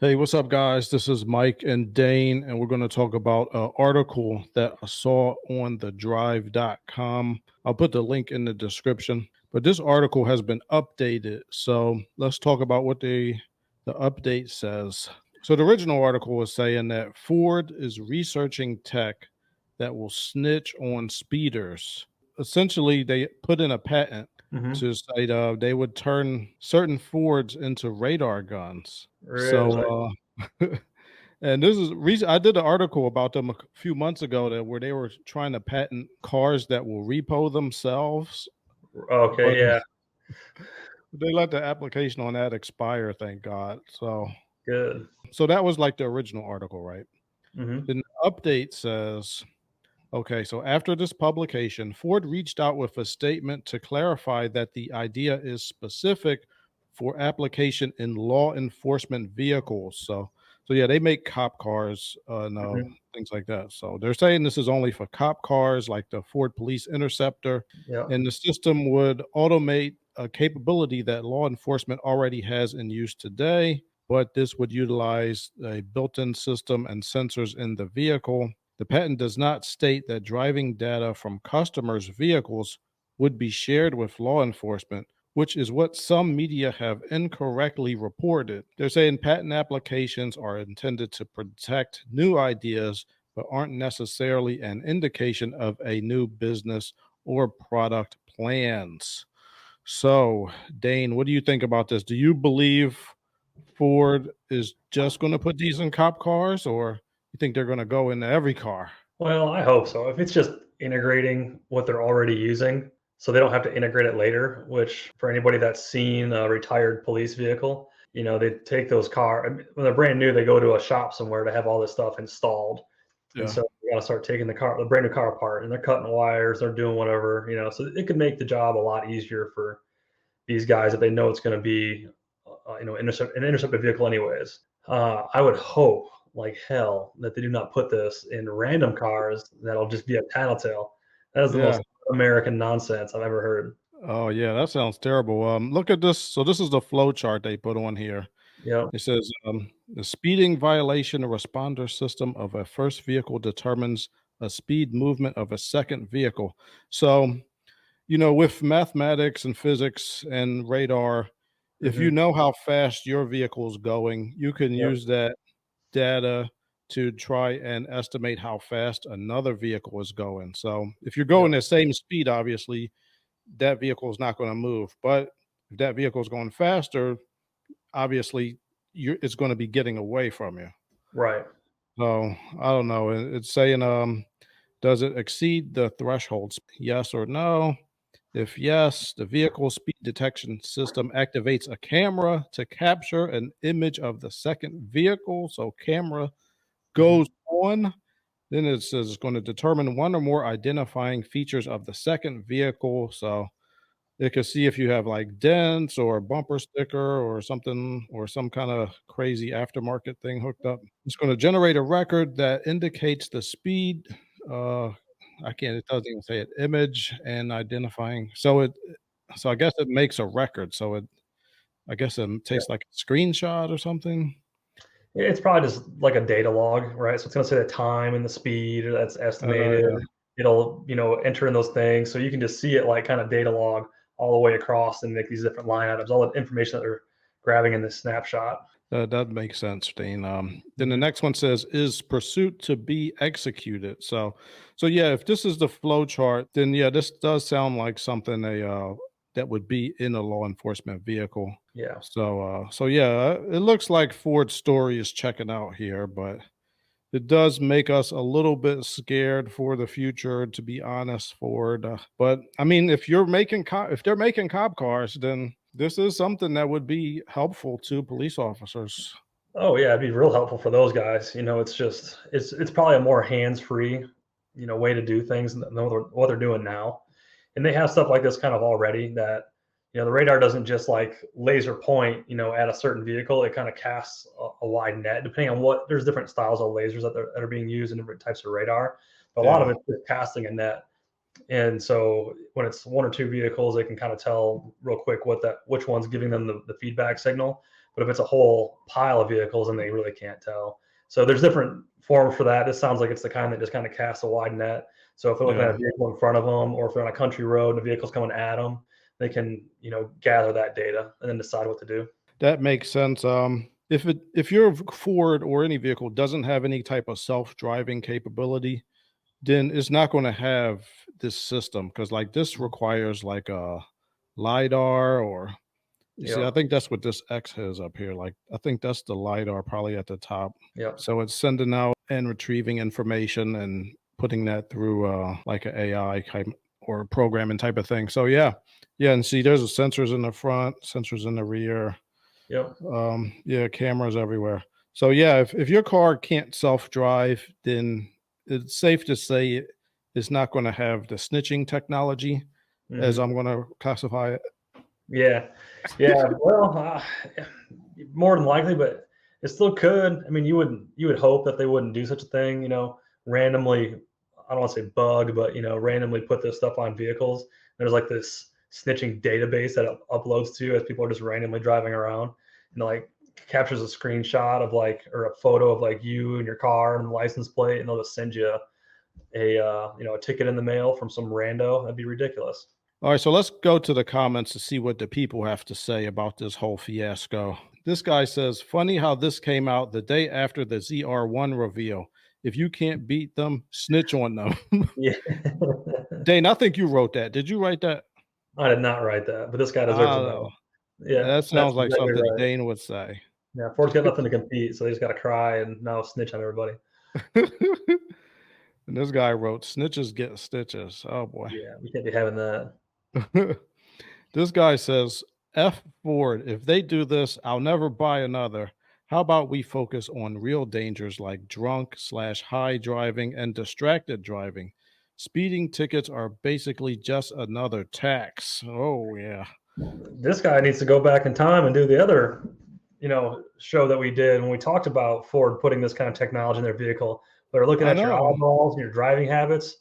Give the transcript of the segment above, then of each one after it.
Hey, what's up, guys? This is Mike and Dane, and we're going to talk about an article that I saw on thedrive.com. I'll put the link in the description, but this article has been updated. So let's talk about what the update says. So the original article was saying that Ford is researching tech that will snitch on speeders. Essentially, they put in a patent Mhm. to say they would turn certain Fords into radar guns. Really? So, and this is reason I did an article about them a few months ago that where they were trying to patent cars that will repo themselves, but Okay, yeah, they let the application on that expire, thank God. good. So that was like the original article, right? Mhm. Then the update says, okay, so after this publication, Ford reached out with a statement to clarify that the idea is specific for application in law enforcement vehicles. So yeah, they make cop cars and Mhm. things like that. So they're saying this is only for cop cars, like the Ford Police Interceptor, Yep. and the system would automate a capability that law enforcement already has in use today. But this would utilize a built-in system and sensors in the vehicle. The patent does not state that driving data from customers' vehicles would be shared with law enforcement, which is what some media have incorrectly reported. They're saying patent applications are intended to protect new ideas, but aren't necessarily an indication of a new business or product plans. So, Dane, what do you think about this? Do you believe Ford is just going to put these in cop cars, or you think they're going to go into every car? Well, I hope so. If it's just integrating what they're already using, so they don't have to integrate it later, which for anybody that's seen a retired police vehicle, they take those I mean, when they're brand new, they go to a shop somewhere to have all this stuff installed. And Yeah. so you gotta start taking the brand new car apart and they're cutting wires, they're doing whatever, so it could make the job a lot easier for these guys if they know it's going to be, an intercepted vehicle anyways. I would hope like hell that they do not put this in random cars that'll just be a tattletale. That is the Yeah. most American nonsense I've ever heard. Oh, yeah, that sounds terrible. Look at this. So this is the flow chart they put on here. Yep. It says the speeding violation responder system of a first vehicle determines a speed movement of a second vehicle. So, with mathematics and physics and radar, if you Hmm. know how fast your vehicle is going, you can Yep. use that data to try and estimate how fast another vehicle is going. So, if you're Yep. going the same speed, obviously, that vehicle is not going to move. But if that vehicle is going faster, obviously it's going to be getting away from you. Right. So I don't know. It's saying, does it exceed the thresholds? Yes or no? If yes, the vehicle speed detection system activates a camera to capture an image of the second vehicle. So camera Hmm. goes on. Then it says it's going to determine one or more identifying features of the second vehicle. So it could see if you have like dents or a bumper sticker or something or some kind of crazy aftermarket thing hooked up. It's going to generate a record that indicates the speed. Uh, I can't. It doesn't even say it. Image and identifying. So I guess it makes a record. I guess it Yeah. takes like a screenshot or something. It's probably just like a data log, right? So it's going to say the time and the speed that's estimated. Yeah. It'll, enter in those things. So you can just see it like kind of data log all the way across and make these different line items, all the information that they're grabbing in this snapshot. That makes sense, Dean. Then the Mhm. next one says, "Is pursuit to be executed?" So yeah, if this is the flow chart, then yeah, this does sound like something that would be in a law enforcement vehicle. Yeah. So yeah, it looks like Ford's story is checking out here, but it does make us a little bit scared for the future, to be honest, Ford. But I mean, if they're making cop cars, then this is something that would be helpful to police officers. Oh yeah, it'd be real helpful for those guys. It's just it's probably a more hands-free, way to do things than what they're doing now. And they have stuff like this kind of already that, the radar doesn't just like laser point, at a certain vehicle. It kind of casts a wide net depending on there's different styles of lasers that are being used in different types of radar. But a lot of Yeah. it is casting a net. And so when it's one or two vehicles, they can kind of tell real quick which one's giving them the feedback signal. But if it's a whole pile of vehicles, then they really can't tell. So there's different forms for that. This sounds like it's the kind that just kind of casts a wide net. So if they're looking at a vehicle in front of them, or if they're on a country road and the vehicle's coming at them, they can, gather that data and then decide what to do. That makes sense. If your Ford or any vehicle doesn't have any type of self-driving capability, then it's not going to have this system, because like this requires like a LiDAR, or you see, I Yep. think that's what this X has up here. Like I think that's the LiDAR probably at the top. Yep. So it's sending out and retrieving information and putting that through like an AI type or programming type of thing. So yeah. And see, there's sensors in the front, sensors in the rear. Yep. Yeah, cameras everywhere. So yeah, if your car can't self-drive, then it's safe to say it's not going to have the snitching technology, as Mhm. I'm going to classify it. Yeah. Yeah. Well, more than likely, but it still could. I mean, you would hope that they wouldn't do such a thing, randomly. I don't want to say bug, but randomly put this stuff on vehicles. There's like this snitching database that it uploads to as people are just randomly driving around, and like captures a screenshot of like, or a photo of like you and your car and the license plate, and they'll just send you a ticket in the mail from some rando. That'd be ridiculous. All right, so let's go to the comments to see what the people have to say about this whole fiasco. This guy says, funny how this came out the day after the ZR1 reveal. If you can't beat them, snitch on them. Yeah. Dane, I think you wrote that. Did you write that? I did not write that, but this guy deserves to Uh, know. Yeah, that that's sounds like exactly something right. Dane would say. Yeah, Ford's got nothing to compete, so they just got to cry and now snitch on everybody. And this guy wrote, snitches get stitches. Oh boy. Yeah, we can't be having that. This guy says, F Ford, if they do this, I'll never buy another. How about we focus on real dangers like drunk/high driving and distracted driving? Speeding tickets are basically just another tax. Oh, yeah. This guy needs to go back in time and do the other, show that we did when we talked about Ford putting this kind of technology in their vehicle. They're looking I at your know. eyeballs and your driving habits.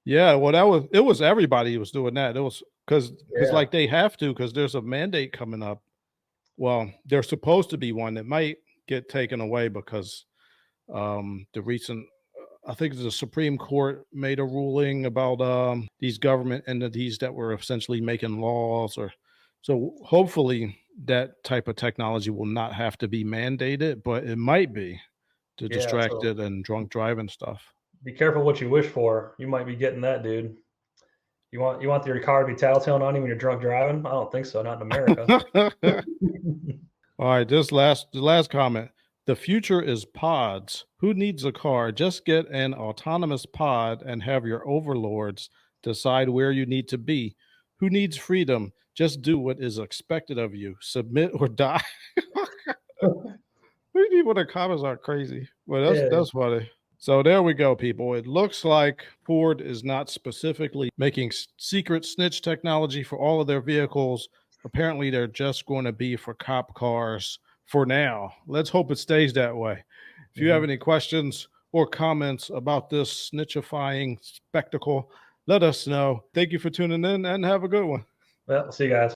Yeah, well, it was everybody was doing that. It was because Yeah, like they have to, because there's a mandate coming up. Well, there's supposed to be one that might get taken away because the recent I think the Supreme Court made a ruling about these government entities that were essentially making laws, or so hopefully that type of technology will not have to be mandated, but it might be to yeah. So distracted and drunk driving stuff. be careful what you wish for. You might be getting that, dude. You want your car to be tattletaling on you when you're drunk driving? I don't think so. Not in America. All right, the last comment. The future is pods. Who needs a car? Just get an autonomous pod and have your overlords decide where you need to be. Who needs freedom? Just do what is expected of you. Submit or die. People in the comments are crazy. Well, Yeah. that's funny. So there we go, people. It looks like Ford is not specifically making secret snitch technology for all of their vehicles. Apparently, they're just going to be for cop cars for now. Let's hope it stays that way. If you have Mhm. any questions or comments about this snitchifying spectacle, let us know. Thank you for tuning in and have a good one. Well, see you guys.